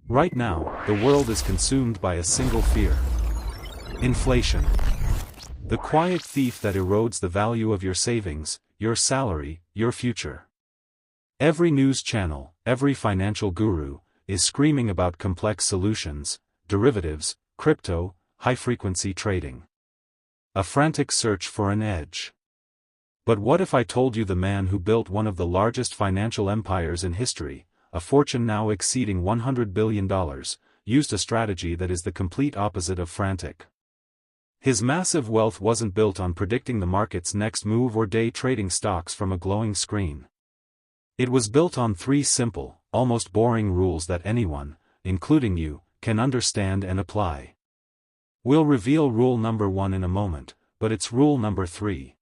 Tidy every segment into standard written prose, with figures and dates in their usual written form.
Right now, the world is consumed by a single fear. Inflation. The quiet thief that erodes the value of your savings, your salary, your future. Every news channel, every financial guru, is screaming about complex solutions, derivatives, crypto, high-frequency trading. A frantic search for an edge. But what if I told you the man who built one of the largest financial empires in history, a fortune now exceeding $100 billion, used a strategy that is the complete opposite of frantic? His massive wealth wasn't built on predicting the market's next move or day trading stocks from a glowing screen. It was built on three simple, almost boring rules that anyone, including you, can understand and apply. We'll reveal rule number 1 in a moment, but it's rule number 3.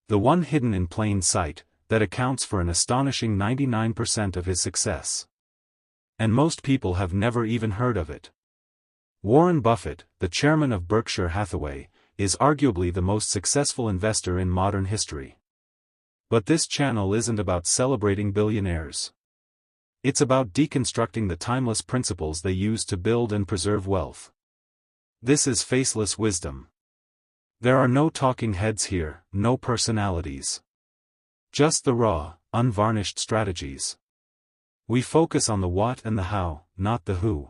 The one hidden in plain sight, that accounts for an astonishing 99% of his success. And most people have never even heard of it. Warren Buffett, the chairman of Berkshire Hathaway, is arguably the most successful investor in modern history. But this channel isn't about celebrating billionaires. It's about deconstructing the timeless principles they use to build and preserve wealth. This is faceless wisdom. There are no talking heads here, no personalities. Just the raw, unvarnished strategies. We focus on the what and the how, not the who.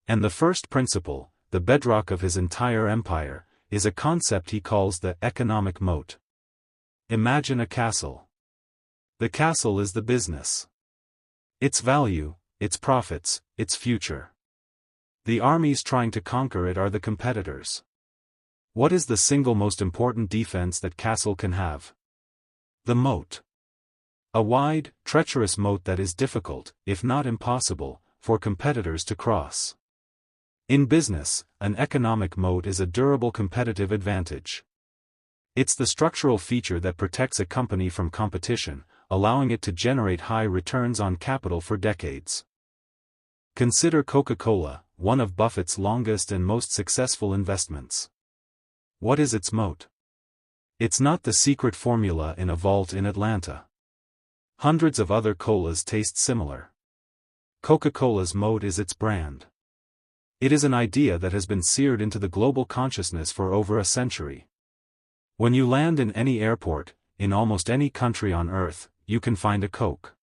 And the first principle, the bedrock of his entire empire, is a concept he calls the economic moat. Imagine a castle. The castle is the business. Its value, its profits, its future. The armies trying to conquer it are the competitors. What is the single most important defense that castle can have? The moat. A wide, treacherous moat that is difficult, if not impossible, for competitors to cross. In business, an economic moat is a durable competitive advantage. It's the structural feature that protects a company from competition, allowing it to generate high returns on capital for decades. Consider Coca-Cola, one of Buffett's longest and most successful investments. What is its moat? It's not the secret formula in a vault in Atlanta. Hundreds of other colas taste similar. Coca-Cola's moat is its brand. It is an idea that has been seared into the global consciousness for over a century. When you land in any airport, in almost any country on Earth, you can find a Coke.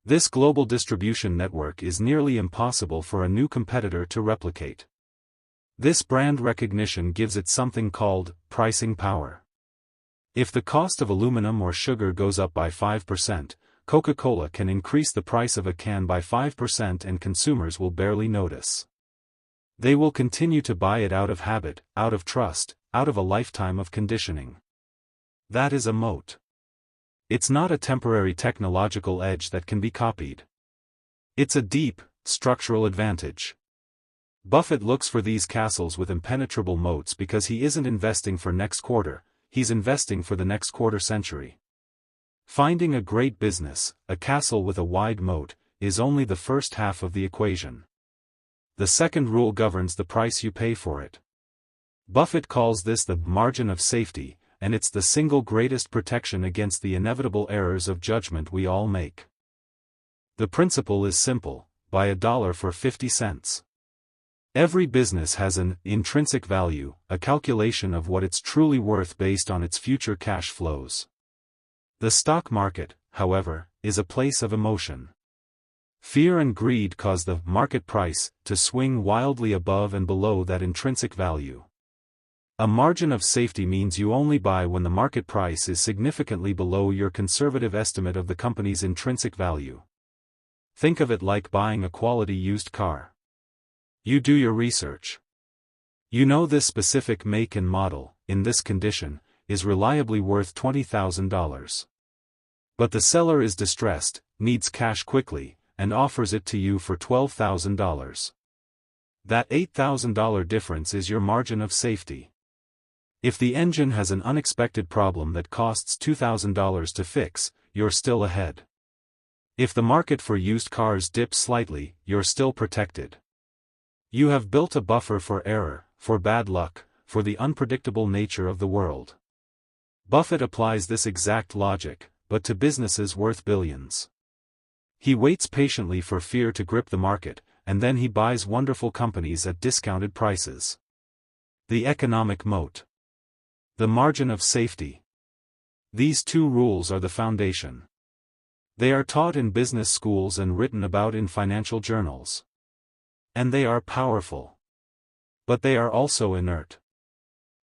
This global distribution network is nearly impossible for a new competitor to replicate. This brand recognition gives it something called pricing power. If the cost of aluminum or sugar goes up by 5%, Coca-Cola can increase the price of a can by 5% and consumers will barely notice. They will continue to buy it out of habit, out of trust, out of a lifetime of conditioning. That is a moat. It's not a temporary technological edge that can be copied. It's a deep, structural advantage. Buffett looks for these castles with impenetrable moats because he isn't investing for next quarter, he's investing for the next quarter century. Finding a great business, a castle with a wide moat, is only the first half of the equation. The second rule governs the price you pay for it. Buffett calls this the margin of safety, and it's the single greatest protection against the inevitable errors of judgment we all make. The principle is simple: buy a dollar for 50 cents. Every business has an intrinsic value, a calculation of what it's truly worth based on its future cash flows. The stock market, however, is a place of emotion. Fear and greed cause the market price to swing wildly above and below that intrinsic value. A margin of safety means you only buy when the market price is significantly below your conservative estimate of the company's intrinsic value. Think of it like buying a quality used car. You do your research. You know this specific make and model, in this condition, is reliably worth $20,000. But the seller is distressed, needs cash quickly, and offers it to you for $12,000. That $8,000 difference is your margin of safety. If the engine has an unexpected problem that costs $2,000 to fix, you're still ahead. If the market for used cars dips slightly, you're still protected. You have built a buffer for error, for bad luck, for the unpredictable nature of the world. Buffett applies this exact logic, but to businesses worth billions. He waits patiently for fear to grip the market, and then he buys wonderful companies at discounted prices. The economic moat. The margin of safety. These two rules are the foundation. They are taught in business schools and written about in financial journals. And they are powerful. But they are also inert.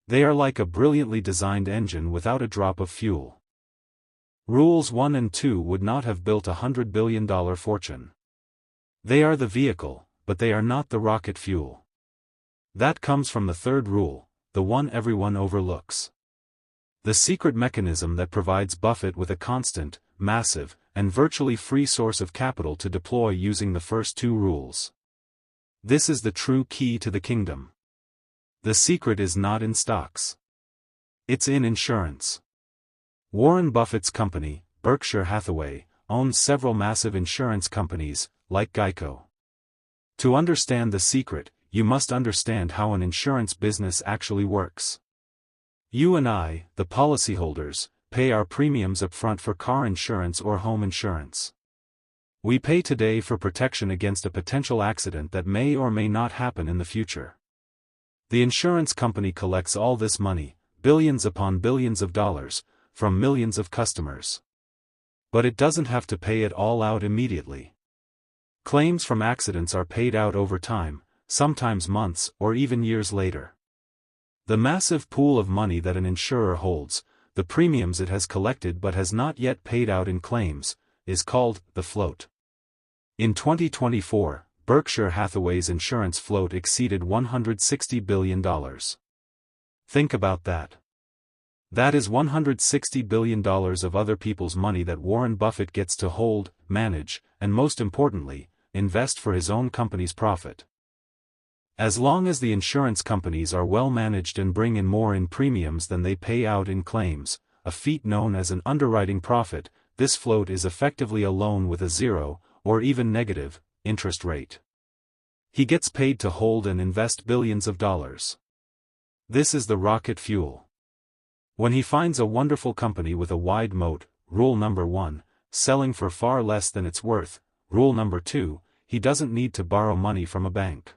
They are like a brilliantly designed engine without a drop of fuel. Rules 1 and 2 would not have built a $100 billion fortune. They are the vehicle, but they are not the rocket fuel. That comes from the third rule, the one everyone overlooks. The secret mechanism that provides Buffett with a constant, massive, and virtually free source of capital to deploy using the first two rules. This is the true key to the kingdom. The secret is not in stocks. It's in insurance. Warren Buffett's company, Berkshire Hathaway, owns several massive insurance companies, like Geico. To understand the secret, you must understand how an insurance business actually works. You and I, the policyholders, pay our premiums upfront for car insurance or home insurance. We pay today for protection against a potential accident that may or may not happen in the future. The insurance company collects all this money, billions upon billions of dollars, from millions of customers. But it doesn't have to pay it all out immediately. Claims from accidents are paid out over time, sometimes months or even years later. The massive pool of money that an insurer holds, the premiums it has collected but has not yet paid out in claims, is called the float. In 2024, Berkshire Hathaway's insurance float exceeded $160 billion. Think about that. That is $160 billion of other people's money that Warren Buffett gets to hold, manage, and most importantly, invest for his own company's profit. As long as the insurance companies are well managed and bring in more in premiums than they pay out in claims, a feat known as an underwriting profit, this float is effectively a loan with a zero, or even negative, interest rate. He gets paid to hold and invest billions of dollars. This is the rocket fuel. When he finds a wonderful company with a wide moat, rule number 1, selling for far less than it's worth, rule number 2, he doesn't need to borrow money from a bank.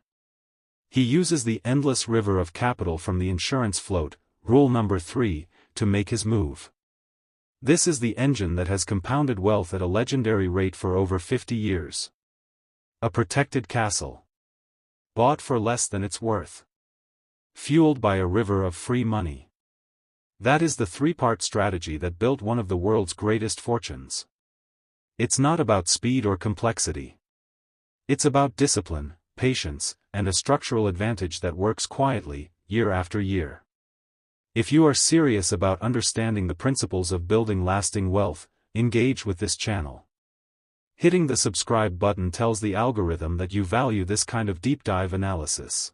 He uses the endless river of capital from the insurance float, rule number 3, to make his move. This is the engine that has compounded wealth at a legendary rate for over 50 years. A protected castle. Bought for less than it's worth. Fueled by a river of free money. That is the three-part strategy that built one of the world's greatest fortunes. It's not about speed or complexity. It's about discipline, patience, and a structural advantage that works quietly, year after year. If you are serious about understanding the principles of building lasting wealth, engage with this channel. Hitting the subscribe button tells the algorithm that you value this kind of deep dive analysis.